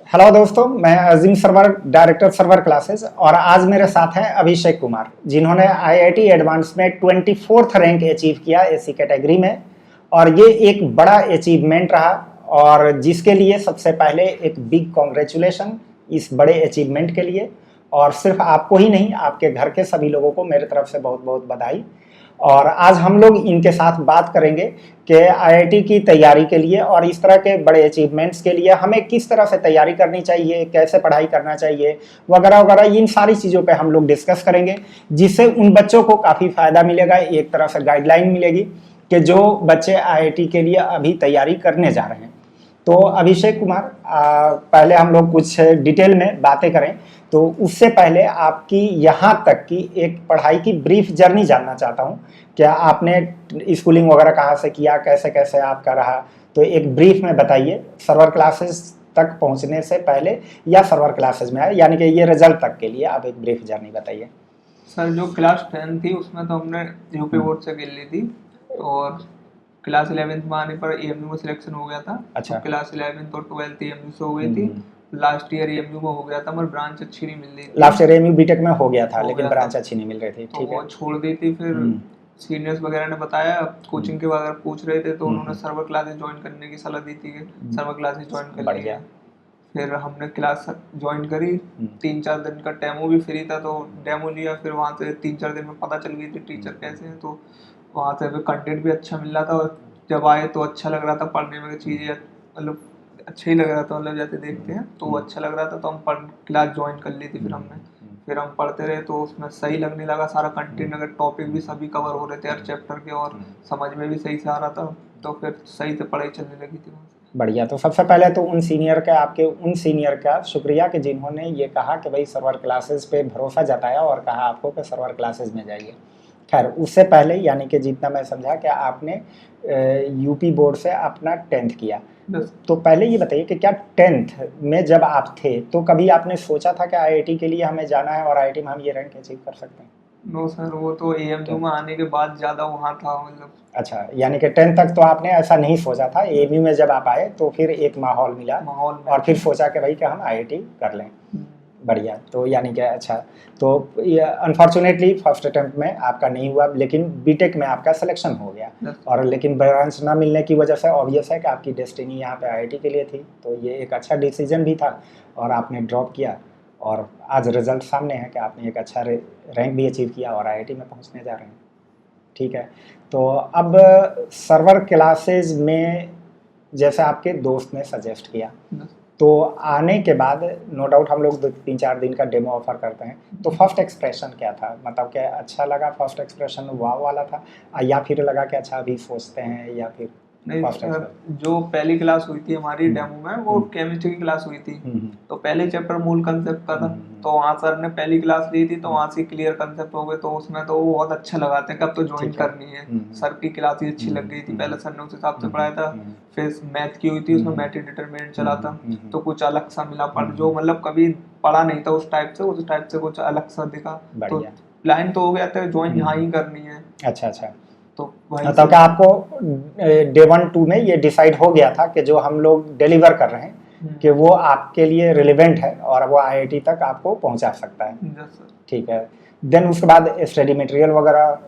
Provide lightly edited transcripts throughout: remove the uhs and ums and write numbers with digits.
Hello दोस्तों, मैं अजीम server, director server classes, और आज मेरे साथ हैं अभिषेक कुमार, जिन्होंने आईआईटी एडवांस में 24th रैंक अचीव किया एसी कैटेगरी में। और ये एक बड़ा अचीवमेंट रहा, और जिसके लिए सबसे पहले एक बिग कॉन्ग्रेचुलेशन इस बड़े अचीवमेंट के लिए। और सिर्फ आपको ही नहीं, आपके घर के सभी लोगों को मेरे तरफ से बहुत बहुत बधाई। और आज हम लोग इनके साथ बात करेंगे कि आईआईटी की तैयारी के लिए और इस तरह के बड़े अचीवमेंट्स के लिए हमें किस तरह से तैयारी करनी चाहिए, कैसे पढ़ाई करना चाहिए, वगैरह वगैरह। इन सारी चीज़ों पे हम लोग डिस्कस करेंगे, जिससे उन बच्चों को काफ़ी फ़ायदा मिलेगा। एक तरह से गाइडलाइन मिलेगी कि जो बच्चे आईआईटी के लिए अभी तैयारी करने जा रहे हैं। तो अभिषेक कुमार, पहले हम लोग कुछ डिटेल में बातें करें, तो उससे पहले आपकी यहाँ तक की एक पढ़ाई की ब्रीफ जर्नी जानना चाहता हूँ। क्या आपने स्कूलिंग वगैरह कहाँ से किया, कैसे कैसे आपका रहा, तो एक ब्रीफ में बताइए। सर्वर क्लासेस तक पहुँचने से पहले या सर्वर क्लासेस में आए, यानी कि ये रिजल्ट तक के लिए आप एक ब्रीफ जर्नी बताइए। सर, जो क्लास 10 थी उसमें तो हमने यूपी बोर्ड से खेल ली थी, और क्लास 11th में आने पर एएमयू में सिलेक्शन हो गया था। अच्छा। तो क्लास 11th और 12th एएमयू से हो गई थी। लास्ट ईयर एएमयू में हो गया था, मगर ब्रांच अच्छी नहीं मिल रही थी। लास्ट ईयर एमयू बीटेक में हो गया था, हो लेकिन गया ब्रांच था, अच्छी नहीं मिल रही थी। तो ठीक है। वो छोड़ दी थी। फिर सीनियर्स वगैरह ने बताया, कोचिंग के बारे में पूछ रहे थे, तो उन्होंने सर्वर क्लासेस ज्वाइन करने की सलाह दी थी कि सर्वर क्लासेस ज्वाइन कर बढ़िया। लिए। फिर हमने क्लास ज्वाइन करी। 3-4 दिन का डेमो भी फ्री था, तो डेमो लिया। फिर वहाँ से 3-4 दिन में पता चल गई थी टीचर कैसे हैं, तो वहाँ से फिर कंटेंट भी अच्छा मिल रहा था। और जब आए तो अच्छा लग रहा था पढ़ने में, चीज़ें मतलब अच्छा ही लग रहा था, मतलब जैसे देखते हैं तो वो अच्छा लग रहा था, तो हम पढ़ क्लास ज्वाइन कर ली थी। फिर हमने फिर हम पढ़ते रहे, तो उसमें सही लगने लगा सारा कंटेंट। अगर टॉपिक भी सभी कवर हो रहे थे हर चैप्टर के, और समझ में भी सही से आ रहा था, तो फिर सही से पढ़ाई चलने लगी थी वहाँ से। बढ़िया। तो सबसे पहले तो उन सीनियर का शुक्रिया कि जिन्होंने ये कहा कि भाई सर्वर क्लासेस पे भरोसा जताया और कहा आपको कि सर्वर क्लासेस में जाइए। खैर, उससे पहले यानी कि जितना मैं समझा कि आपने यूपी बोर्ड से अपना 10th किया। तो पहले ये बताइए कि क्या 10th में जब आप थे तो कभी आपने सोचा था कि आईआईटी के लिए हमें जाना है और आईआईटी में हम ये रैंक अचीव कर सकते हैं? नो सर, वो तो एएमयू में आने के बाद ज़्यादा वहाँ था, मतलब। अच्छा, यानी कि 10th तक तो आपने ऐसा नहीं सोचा था। एएमयू में जब आप आए तो फिर एक माहौल मिला और फिर सोचा कि भाई कि हम आईआईटी कर लें। बढ़िया। तो यानी कि अच्छा, तो ये अनफॉर्चुनेटली फर्स्ट अटेम्प्ट में आपका नहीं हुआ, लेकिन बीटेक में आपका सिलेक्शन हो गया। और लेकिन ब्रांच ना मिलने की वजह से ऑब्वियस है कि आपकी डेस्टिनी यहाँ पे आईआईटी के लिए थी, तो ये एक अच्छा डिसीजन भी था और आपने ड्रॉप किया। और आज रिजल्ट सामने है कि आपने एक अच्छा रैंक भी अचीव किया और आईआईटी में पहुँचने जा रहे हैं। ठीक है। तो अब सर्वर क्लासेस में जैसे आपके दोस्त ने सजेस्ट किया, तो आने के बाद नो डाउट हम लोग 2-3-4 दिन का डेमो ऑफर करते हैं, तो फर्स्ट एक्सप्रेशन क्या था? मतलब क्या अच्छा लगा? फर्स्ट एक्सप्रेशन वाव वाला था, या फिर लगा कि अच्छा अभी सोचते हैं, या फिर नहीं फर्स्ट सर, एक्सप्रेशन? जो पहली क्लास हुई थी हमारी डेमो में, वो केमिस्ट्री की क्लास हुई थी। तो पहले चैप्टर मूल कंसेप्ट का था, तो वहाँ सर ने पहली क्लास ली थी, तो वहाँ से क्लियर कंसेप्ट हो गए। तो उसमें तो वो बहुत अच्छा लगाते हैं कि अब तो ज्वाइन करनी है। सर की क्लास ही अच्छी लग गई थी, पहले सर ने उस हिसाब से पढ़ाया था। फिर मैथ की हुई थी, उसमें मैथ डिटरमिनेंट चला था, तो कुछ अलग सा मिला पढ़, जो मतलब कभी पढ़ा नहीं था उस टाइप से कुछ अलग सा दिखा। तो प्लान तो हो गया था ज्वाइन यहाँ ही करनी है। अच्छा अच्छा। तो वहीं मतलब क्या आपको डे 1-2 में ये डिसाइड हो गया था कि जो हम लोग डिलीवर कर रहे हैं कि वो आपके लिए रिलेवेंट है और वो आईआईटी तक आपको पहुंचा सकता है? ठीक है। देन उसके बाद स्टडी मटेरियल वगैरह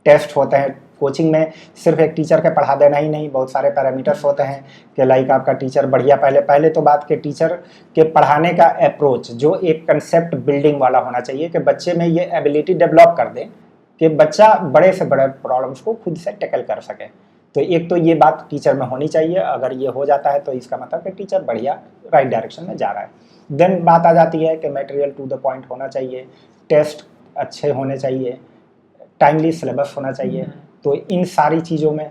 टेस्ट होते हैं कोचिंग में। सिर्फ एक टीचर के पढ़ा देना ही नहीं, बहुत सारे पैरामीटर्स होते हैं कि लाइक आपका टीचर बढ़िया, पहले तो बात के टीचर के पढ़ाने का अप्रोच जो एक कंसेप्ट बिल्डिंग वाला होना चाहिए कि बच्चे में ये एबिलिटी डेवलप कर दें कि बच्चा बड़े से बड़े प्रॉब्लम्स को खुद से टैकल कर सके। तो एक तो ये बात टीचर में होनी चाहिए। अगर ये हो जाता है तो इसका मतलब कि टीचर बढ़िया राइट डायरेक्शन में जा रहा है। देन बात आ जाती है कि मटेरियल टू द पॉइंट होना चाहिए, टेस्ट अच्छे होने चाहिए, टाइमली सिलेबस होना चाहिए। तो इन सारी चीज़ों में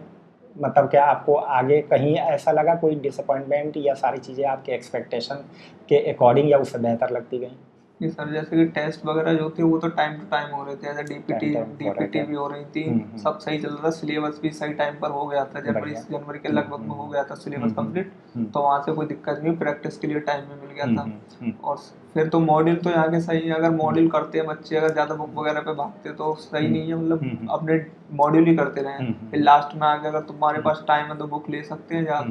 मतलब क्या आपको आगे कहीं ऐसा लगा कोई डिसअपॉइंटमेंट, या सारी चीज़ें आपके एक्सपेक्टेशन के अकॉर्डिंग या उससे बेहतर लगती गई? कि सर, जैसे कि टेस्ट वगैरह जो थे वो तो टाइम टू टाइम हो रहे थे, जैसे डीपीटी भी हो रही थी। सब सही चल रहा था, सिलेबस भी सही टाइम पर हो गया था, जनवरी के लगभग में हो गया था सिलेबस कंप्लीट। तो वहाँ से कोई दिक्कत नहीं, प्रैक्टिस के लिए टाइम भी मिल गया था। हम्म। और फिर तो मॉड्यूल तो यहाँ के सही है, अगर मॉड्यूल करते हैं बच्चे, अगर ज़्यादा बुक वगैरह पे भागते तो सही नहीं है, मतलब अपने मॉड्यूल ही करते रहें। फिर लास्ट में आके अगर तुम्हारे पास टाइम है तो बुक ले सकते हैं, या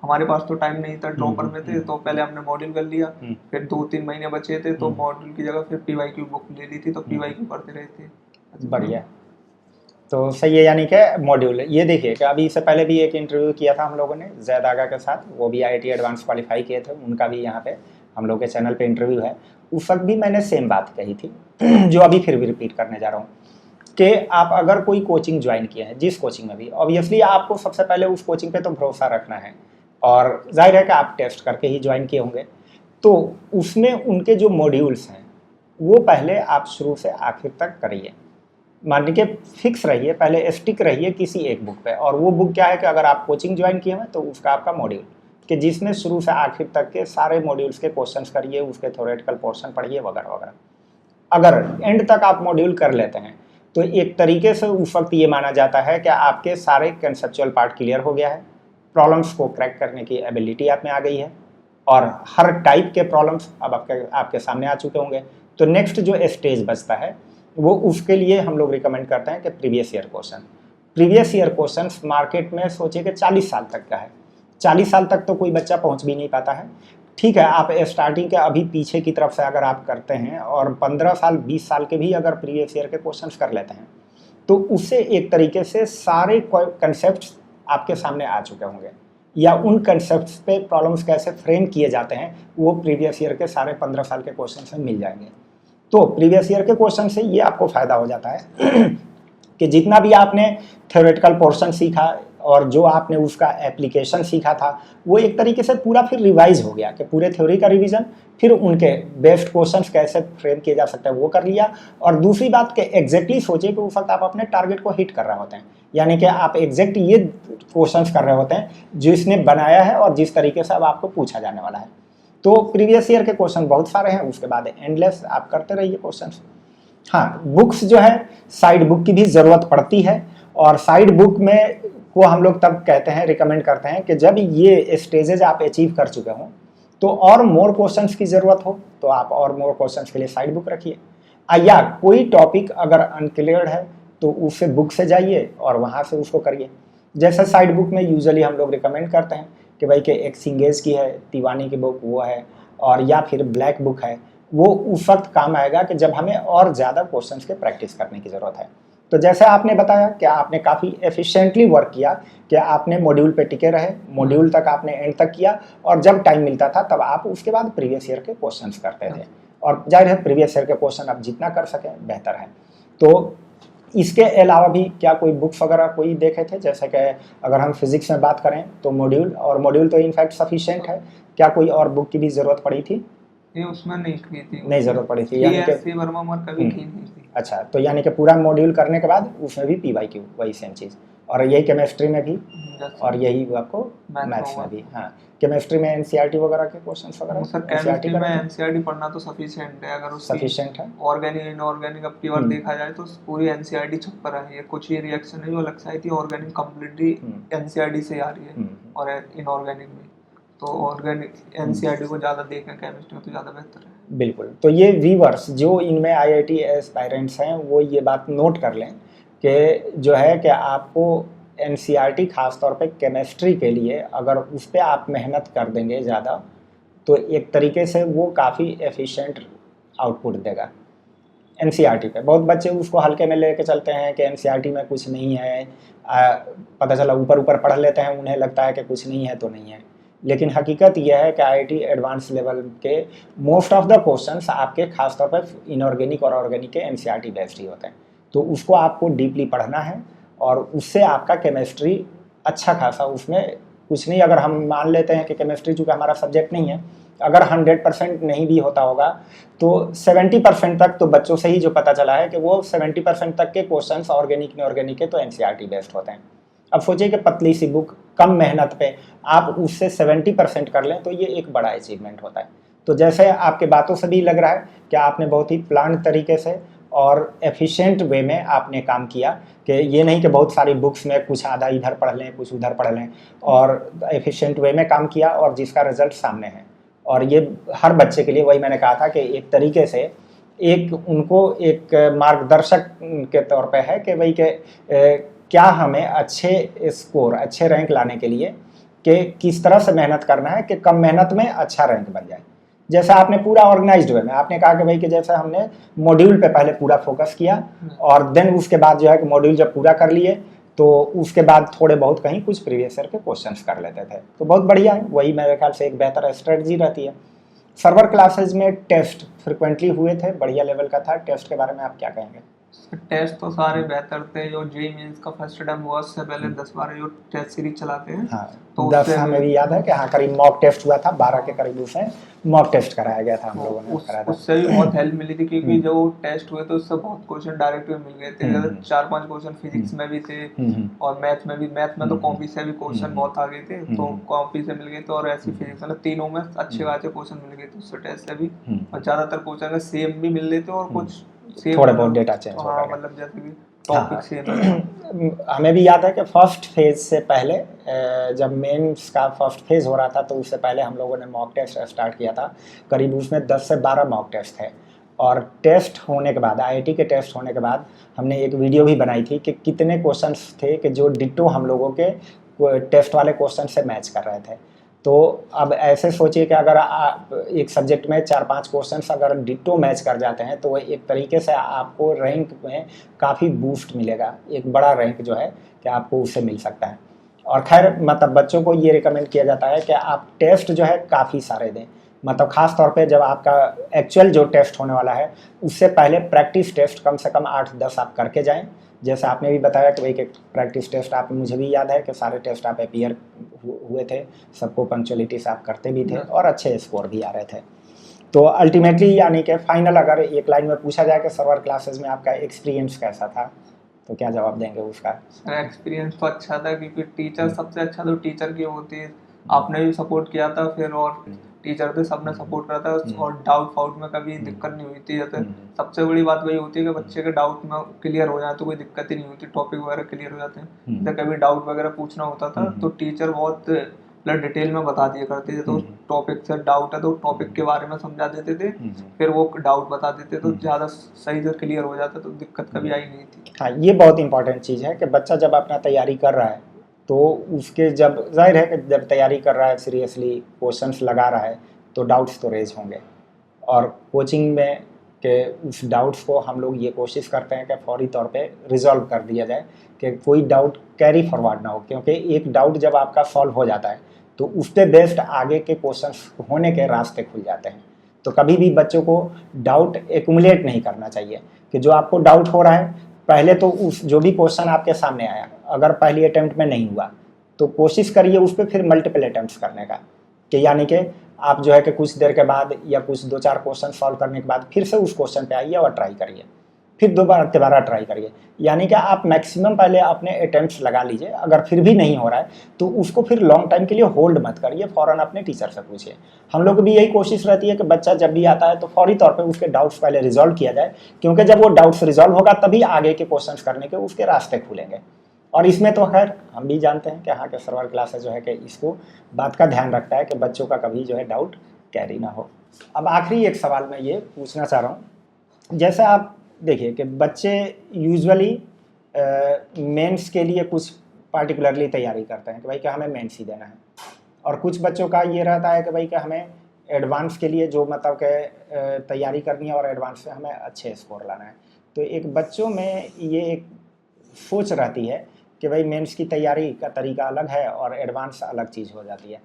हमारे पास तो टाइम नहीं था, ड्रॉपर में थे, तो पहले हमने मॉड्यूल कर लिया, फिर 2-3 महीने बचे थे तो मॉड्यूल की जगह फिर PYQ बुक ले ली थी, तो PYQ करते रहे थे। बढ़िया, तो सही है। यानी कि मॉड्यूल ये देखिए कि अभी इससे पहले भी एक इंटरव्यू किया था हम लोगों ने जैद आगा के साथ, वो भी IIT एडवांस क्वालिफाई किए थे, उनका भी यहाँ पे हम लोग के चैनल पे इंटरव्यू है। उस वक्त भी मैंने सेम बात कही थी जो अभी फिर भी रिपीट करने जा रहा हूँ कि आप अगर कोई कोचिंग ज्वाइन किए हैं, जिस कोचिंग में भी, ऑब्वियसली आपको सबसे पहले उस कोचिंग पे तो भरोसा रखना है, और जाहिर है कि आप टेस्ट करके ही ज्वाइन किए होंगे, तो उसमें उनके जो मॉड्यूल्स हैं वो पहले आप शुरू से आखिर तक करिए। मान के फिक्स रहिए, पहले स्टिक रहिए किसी एक बुक पे, और वो बुक क्या है कि अगर आप कोचिंग ज्वाइन किए हैं तो उसका आपका मॉड्यूल कि जिसमें शुरू से आखिर तक के सारे मॉड्यूल्स के क्वेश्चंस करिए, उसके थ्योरेटिकल पोर्शन पढ़िए वगैरह वगैरह। अगर एंड तक आप मॉड्यूल कर लेते हैं तो एक तरीके से उस वक्त ये माना जाता है कि आपके सारे कंसेप्चुअल पार्ट क्लियर हो गया है, प्रॉब्लम्स को क्रैक करने की एबिलिटी आप में आ गई है, और हर टाइप के प्रॉब्लम्स अब आपके सामने आ चुके होंगे। तो नेक्स्ट जो स्टेज बचता है वो उसके लिए हम लोग रिकमेंड करते हैं कि previous year question. Previous year question market में सोचिए कि 40 साल तक का है, 40 साल तक तो कोई बच्चा पहुंच भी नहीं पाता है। ठीक है, आप स्टार्टिंग के अभी पीछे की तरफ से अगर आप करते हैं और 15 साल 20 साल के भी अगर प्रीवियस ईयर के क्वेश्चंस कर लेते हैं तो उससे एक तरीके से सारे कंसेप्ट आपके सामने आ चुके होंगे, या उन कंसेप्ट्स पे प्रॉब्लम्स कैसे फ्रेम किए जाते हैं वो प्रीवियस ईयर के सारे 15 साल के क्वेश्चन में मिल जाएंगे। तो प्रीवियस ईयर के क्वेश्चन से ये आपको फ़ायदा हो जाता है कि जितना भी आपने थ्योरेटिकल पोर्शन सीखा और जो आपने उसका एप्लीकेशन सीखा था वो एक तरीके से पूरा फिर रिवाइज हो गया, कि पूरे थ्योरी का रिवीजन, फिर उनके बेस्ट क्वेश्चंस कैसे फ्रेम किए जा सकते हैं वो कर लिया। और दूसरी बात कि एग्जैक्टली सोचिए कि उस वक्त आप अपने टारगेट को हिट कर रहे होते हैं, यानी कि आप एग्जैक्ट ये क्वेश्चंस कर रहे होते हैं जो इसने बनाया है और जिस तरीके से अब आपको पूछा जाने वाला है। तो प्रीवियस ईयर के क्वेश्चन बहुत सारे हैं, उसके बाद एंडलेस आप करते रहिए क्वेश्चंस। हाँ, बुक्स जो है साइड बुक की भी ज़रूरत पड़ती है, और साइड बुक में को हम लोग तब कहते हैं, रिकमेंड करते हैं कि जब ये स्टेजेज आप अचीव कर चुके हों तो और मोर क्वेश्चंस की ज़रूरत हो तो आप और मोर क्वेश्चंस के लिए साइड बुक रखिए, या कोई टॉपिक अगर अनक्लियर्ड है तो उससे बुक से जाइए और वहाँ से उसको करिए। जैसे साइड बुक में यूजुअली हम लोग रिकमेंड करते हैं कि भाई कि एक सिंगेज की है, तिवानी की बुक वो है, और या फिर ब्लैक बुक है, वो उस वक्त काम आएगा कि जब हमें और ज़्यादा क्वेश्चंस के प्रैक्टिस करने की ज़रूरत है। तो जैसे आपने बताया कि आपने काफ़ी एफिशिएंटली वर्क किया, कि आपने मॉड्यूल पे टिके रहे, मॉड्यूल तक आपने एंड तक किया, और जब टाइम मिलता था तब आप उसके बाद प्रीवियस ईयर के क्वेश्चंस करते थे, और जाहिर है प्रीवियस ईयर के क्वेश्चन आप जितना कर सकें बेहतर है। तो इसके अलावा भी क्या कोई बुक्स वगैरह कोई देखे थे? जैसे कि अगर हम फिजिक्स में बात करें तो मॉड्यूल तो इनफैक्ट सफिशिएंट है, क्या कोई और बुक की भी ज़रूरत पड़ी थी? नहीं, उसमें नहीं की थी, नहीं ज़रूरत पड़ी थी, यानी कि वर्मा मर कभी की नहीं थी। अच्छा, तो यानी कि पूरा मॉड्यूल करने के बाद उसमें भी PYQ वही सेम चीज़, और यही केमिस्ट्री में भी, और यही आपको मैथ्स में भी। हाँ, केमिस्ट्री में NCERT वगैरह के क्वेश्चंस वगैरह? सर केमिस्ट्री में NCERT पढ़ना तो सफिशिएंट है, अगर उसकी सफिशिएंट है। ऑर्गेनिक इनऑर्गेनिक अब की बार देखा जाए तो पूरी NCERT छप पर आई है, कुछ ही रिएक्शन है जो अलग से आई थी, ऑर्गेनिक कंप्लीटली NCERT से आ रही है, और इनऑर्गेनिक भी। तो ऑर्गेनिक NCERT को ज़्यादा देखें केमिस्ट्री में तो ज़्यादा बेहतर है। बिल्कुल, तो ये व्यूअर्स जो इनमें IIT एस्पायरेंट्स हैं वो ये बात नोट कर लें कि जो है कि आपको NCERT खास तौर पे केमिस्ट्री के लिए अगर उस पर आप मेहनत कर देंगे ज़्यादा तो एक तरीके से वो काफ़ी एफिशिएंट आउटपुट देगा। NCERT पे बहुत बच्चे उसको हल्के में लेके चलते हैं कि NCERT में कुछ नहीं है, पता चला ऊपर पढ़ लेते हैं, उन्हें लगता है कि कुछ नहीं है तो नहीं है, लेकिन हकीकत यह है कि IIT एडवांस लेवल के मोस्ट ऑफ द क्वेश्चंस आपके खास तौर पर इनऑर्गेनिक और ऑर्गेनिक के NCERT बेस्ड ही होते हैं। तो उसको आपको डीपली पढ़ना है, और उससे आपका केमिस्ट्री अच्छा खासा, उसमें कुछ नहीं, अगर हम मान लेते हैं कि केमिस्ट्री चूँकि हमारा सब्जेक्ट नहीं है, अगर 100% नहीं भी होता होगा तो 70% तक तो बच्चों से ही जो पता चला है कि वो 70% तक के क्वेश्चंस ऑर्गेनिक इनऑर्गेनिक के तो NCERT बेस्ड होते हैं। अब सोचिए कि पतली सी बुक, कम मेहनत पे आप उससे 70% कर लें तो ये एक बड़ा अचीवमेंट होता है। तो जैसे आपके बातों से भी लग रहा है कि आपने बहुत ही प्लान तरीके से और एफिशिएंट वे में आपने काम किया, कि ये नहीं कि बहुत सारी बुक्स में कुछ आधा इधर पढ़ लें कुछ उधर पढ़ लें, और एफिशिएंट वे में काम किया और जिसका रिजल्ट सामने है। और ये हर बच्चे के लिए, वही मैंने कहा था कि एक तरीके से एक उनको एक मार्गदर्शक के तौर पे है कि भाई क्या हमें अच्छे स्कोर अच्छे रैंक लाने के लिए कि किस तरह से मेहनत करना है कि कम मेहनत में अच्छा रैंक बन जाए। जैसा आपने पूरा ऑर्गेनाइज्ड वे में आपने कहा कि भाई कि जैसे हमने मॉड्यूल पे पहले पूरा फोकस किया और देन उसके बाद जो है कि मॉड्यूल जब पूरा कर लिए तो उसके बाद थोड़े बहुत कहीं कुछ प्रीवियस ईयर के क्वेश्चंस कर लेते थे, तो बहुत बढ़िया है। वही मेरे ख्याल से एक बेहतर स्ट्रेटजी रहती है। सर्वर क्लासेज में टेस्ट फ्रिक्वेंटली हुए थे, बढ़िया लेवल का था। टेस्ट के बारे में आप क्या कहेंगे? टेस्ट तो सारे बेहतर थे। जो जेईई मेंस का फर्स्ट अटेम्प्ट हुआ उससे पहले 10 बार जो टेस्ट सीरीज चलाते हैं, हाँ, तो 10 उससे हमें भी याद है कि हाँ करीब मॉक टेस्ट हुआ था, 12 के करीब उसे मॉक टेस्ट कराया गया था, हम लोगों ने कराया था। उससे भी बहुत हेल्प मिली थी, क्योंकि जो टेस्ट हुए थे उससे बहुत क्वेश्चन डायरेक्ट में मिल गए थे। जैसे 4-5 क्वेश्चन फिजिक्स में भी थे और मैथ में भी। मैथ में तो कॉपी से भी क्वेश्चन बहुत आ गए थे, तो कॉपी से मिल गए थे, और ऐसी फिजिक्स में तीनों में अच्छे खासे क्वेश्चन मिल गए थे उससे टेस्ट से भी। और ज्यादातर क्वेश्चन सेम भी मिल रहे थे और कुछ सेम थोड़े बहुत डेटा चेंज हो हाँ, गए। मतलब जैसे कि टॉपिक सेम है। हमें भी याद है कि फर्स्ट फेज से पहले जब मेंस का फर्स्ट फेज हो रहा था तो उससे पहले हम लोगों ने मॉक टेस्ट स्टार्ट किया था। करीब उसमें 10 से 12 मॉक टेस्ट थे, और टेस्ट होने के बाद आईआईटी के टेस्ट होने के बाद हमने एक वीडियो भी बनाई थी कि कितने क्वेश्चंस थे कि जो डिट्टो हम लोगों के टेस्ट वाले क्वेश्चन से मैच कर रहे थे। तो अब ऐसे सोचिए कि अगर आप एक सब्जेक्ट में 4-5 क्वेश्चंस अगर डिट्टो मैच कर जाते हैं तो एक तरीके से आपको रैंक में काफ़ी बूस्ट मिलेगा, एक बड़ा रैंक जो है कि आपको उससे मिल सकता है। और खैर मतलब बच्चों को ये रिकमेंड किया जाता है कि आप टेस्ट जो है काफ़ी सारे दें, मतलब ख़ास तौर पे जब आपका एक्चुअल जो टेस्ट होने वाला है उससे पहले प्रैक्टिस टेस्ट कम से कम 8-10 आप करके जाएँ। जैसे आपने भी बताया कि भाई कि प्रैक्टिस टेस्ट आप, मुझे भी याद है कि सारे टेस्ट आप अपीयर हुए थे, सबको पंक्चुअलिटी से आप करते भी थे और अच्छे स्कोर भी आ रहे थे। तो अल्टीमेटली यानी कि फाइनल अगर एक लाइन में पूछा जाए कि सर्वर क्लासेस में आपका एक्सपीरियंस कैसा था, तो क्या जवाब देंगे उसका? एक्सपीरियंस तो अच्छा था, क्योंकि टीचर सबसे अच्छा तो टीचर की होती है। आपने भी सपोर्ट किया था फिर, और टीचर थे, सबने सपोर्ट करा था, और डाउट फाउट में कभी दिक्कत नहीं हुई थी। जैसे सबसे बड़ी बात वही होती है कि बच्चे के डाउट में क्लियर हो जाए तो कोई दिक्कत ही नहीं होती, टॉपिक वगैरह क्लियर हो जाते हैं। जैसे कभी डाउट वगैरह पूछना होता था तो टीचर बहुत मतलब डिटेल में बता दिया करते थे। तो टॉपिक से डाउट है तो टॉपिक के बारे में समझा देते थे, फिर वो डाउट बता देते तो ज़्यादा सही से क्लियर हो जाता, तो दिक्कत कभी आई नहीं थी। हाँ, ये बहुत इंपॉर्टेंट चीज़ है कि बच्चा जब अपना तैयारी कर रहा है तो उसके, जब जाहिर है कि जब तैयारी कर रहा है सीरियसली क्वेश्चंस लगा रहा है तो डाउट्स तो रेज होंगे, और कोचिंग में के उस डाउट्स को हम लोग ये कोशिश करते हैं कि फौरी तौर पे रिजॉल्व कर दिया जाए, कि कोई डाउट कैरी फॉरवर्ड ना हो, क्योंकि एक डाउट जब आपका सॉल्व हो जाता है तो उस पर बेस्ड आगे के क्वेश्चंस होने के रास्ते खुल जाते हैं। तो कभी भी बच्चों को डाउट एक्यूमुलेट नहीं करना चाहिए, कि जो आपको डाउट हो रहा है पहले तो उस जो भी क्वेश्चन आपके सामने आया अगर पहली अटेम्प्ट में नहीं हुआ तो कोशिश करिए उस पर फिर मल्टीपल अटेम्प्ट्स करने का, कि यानी कि आप जो है कि कुछ देर के बाद या कुछ 2-4 क्वेश्चन सॉल्व करने के बाद फिर से उस क्वेश्चन पे आइए और ट्राई करिए, फिर दोबारा ट्राई करिए। यानी कि आप मैक्सिमम पहले अपने अटेम्प्ट्स लगा लीजिए, अगर फिर भी नहीं हो रहा है तो उसको फिर लॉन्ग टाइम के लिए होल्ड मत करिए, फ़ौरन अपने टीचर से पूछिए। हम लोग भी यही कोशिश रहती है कि बच्चा जब भी आता है तो फौरी तौर पे उसके डाउट्स पहले रिजॉल्व किया जाए, क्योंकि जब वो डाउट्स रिजॉल्व होगा तभी आगे के क्वेश्चंस करने के उसके रास्ते खुलेंगे। और इसमें तो खैर हम भी जानते हैं कि हाँ के सर्वर क्लासेस जो है कि इसको बात का ध्यान रखता है कि बच्चों का कभी जो है डाउट कैरी ना हो। अब आखिरी एक सवाल मैं ये पूछना चाह रहा हूँ, जैसे आप देखिए कि बच्चे यूजुअली मेंस के लिए कुछ पार्टिकुलरली तैयारी करते हैं कि भाई कि हमें मेंस ही देना है, और कुछ बच्चों का ये रहता है कि भाई कि हमें एडवांस के लिए जो मतलब के तैयारी करनी है और एडवांस से हमें अच्छे स्कोर लाना है। तो एक बच्चों में ये एक सोच रहती है कि भाई मेंस की तैयारी का तरीका अलग है और एडवांस अलग चीज़ हो जाती है।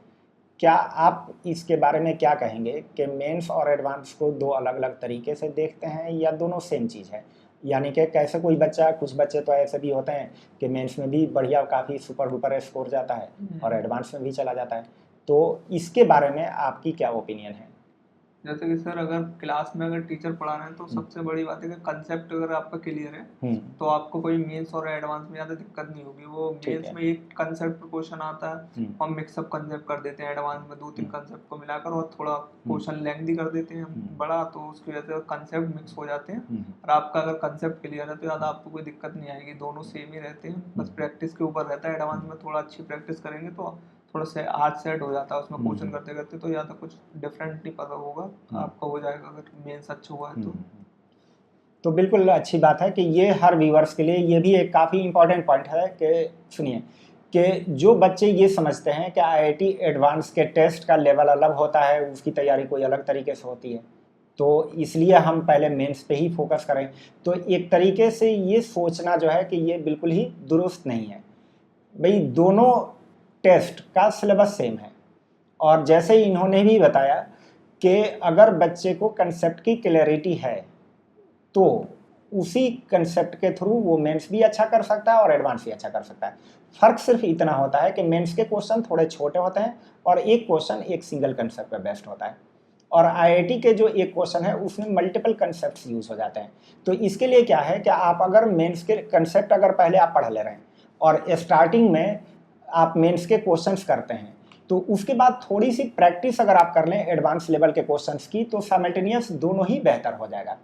क्या आप इसके बारे में क्या कहेंगे कि मेंस और एडवांस को दो अलग अलग तरीके से देखते हैं या दोनों सेम चीज़ है? यानी कि कैसे कोई बच्चा, कुछ बच्चे तो ऐसे भी होते हैं कि मेंस में भी बढ़िया काफ़ी सुपर डुपर स्कोर जाता है और एडवांस में भी चला जाता है, तो इसके बारे में आपकी क्या ओपिनियन है? जैसे कि सर अगर क्लास में अगर टीचर पढ़ा रहे हैं तो सबसे बड़ी बात है कि कंसेप्ट अगर आपका क्लियर है तो आपको कोई मेंस और एडवांस में ज़्यादा दिक्कत नहीं होगी। वो मेंस में एक कंसेप्ट क्वेश्चन आता है, हम मिक्सअप कंसेप्ट कर देते हैं, एडवांस में 2-3 कंसेप्ट को मिलाकर और थोड़ा क्वेश्चन लेंथी कर देते हैं बड़ा, तो उसकी वजह से कंसेप्ट मिक्स हो जाते हैं। और आपका अगर कंसेप्ट क्लियर है तो ज़्यादा आपको कोई दिक्कत नहीं आएगी, दोनों सेम ही रहते हैं, बस प्रैक्टिस के ऊपर रहता है। एडवांस में थोड़ा अच्छी प्रैक्टिस करेंगे तो थोड़ा से हार्ड सेट हो जाता है उसमें क्वेश्चन करते करते, तो ज़्यादा कुछ डिफरेंट नहीं पता होगा, आपका हो जाएगा अगर मेंस अच्छा हुआ है तो। तो बिल्कुल अच्छी बात है कि ये हर व्यूअर्स के लिए ये भी एक काफ़ी इम्पोर्टेंट पॉइंट है कि सुनिए कि जो बच्चे ये समझते हैं कि आईआईटी एडवांस के टेस्ट का लेवल अलग होता है, उसकी तैयारी कोई अलग तरीके से होती है, तो इसलिए हम पहले मेंस पे ही फोकस करें, तो एक तरीके से ये सोचना जो है कि ये बिल्कुल ही दुरुस्त नहीं है। भाई दोनों टेस्ट का सिलेबस सेम है, और जैसे इन्होंने भी बताया कि अगर बच्चे को कंसेप्ट की क्लैरिटी है तो उसी कंसेप्ट के थ्रू वो मेंस भी अच्छा कर सकता है और एडवांस भी अच्छा कर सकता है। फ़र्क सिर्फ इतना होता है कि मेंस के क्वेश्चन थोड़े छोटे होते हैं और एक क्वेश्चन एक सिंगल कंसेप्ट पे बेस्ड होता है, और आईआईटी के जो एक क्वेश्चन है उसमें मल्टीपल कंसेप्ट्स यूज़ हो जाते हैं। तो इसके लिए क्या है कि आप अगर मेंस के कंसेप्ट अगर पहले आप पढ़ ले रहे हैं और स्टार्टिंग में आप मेंस के क्वेश्चंस करते हैं, तो उसके बाद थोड़ी सी प्रैक्टिस अगर आप कर लें एडवांस लेवल के क्वेश्चंस की, तो साइमल्टेनियस दोनों ही बेहतर हो जाएगा।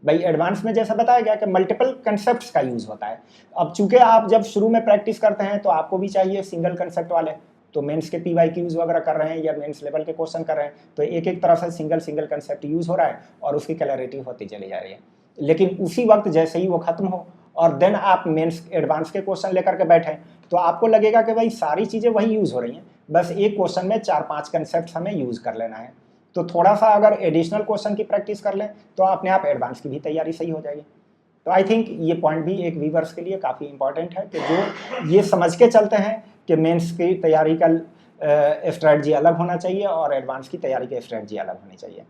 भाई एडवांस में जैसा बताया गया कि मल्टीपल कंसेप्ट्स का यूज़ होता है। अब चूंकि आप जब शुरू में प्रैक्टिस करते हैं तो आपको भी चाहिए सिंगल कंसेप्ट वाले, तो मेंस के PYQs वगैरह कर रहे हैं या मेंस लेवल के क्वेश्चन कर रहे हैं, तो एक एक तरह से सिंगल कंसेप्ट यूज़ हो रहा है और उसकी क्लैरिटी होती चली जा रही है। लेकिन उसी वक्त जैसे ही वो खत्म हो और देन आप मेंस एडवांस के क्वेश्चन लेकर के बैठें, तो आपको लगेगा कि भाई सारी चीज़ें वही यूज़ हो रही हैं, बस एक क्वेश्चन में 4-5 कंसेप्ट हमें यूज़ कर लेना है। तो थोड़ा सा अगर एडिशनल क्वेश्चन की प्रैक्टिस कर लें तो अपने आप एडवांस की भी तैयारी सही हो जाएगी। तो आई थिंक ये पॉइंट भी एक व्यूअर्स के लिए काफ़ी इंपॉर्टेंट है कि जो ये समझ के चलते हैं कि मेंस की तैयारी का स्ट्रेटजी अलग होना चाहिए और एडवांस की तैयारी की स्ट्रेटजी अलग होनी चाहिए।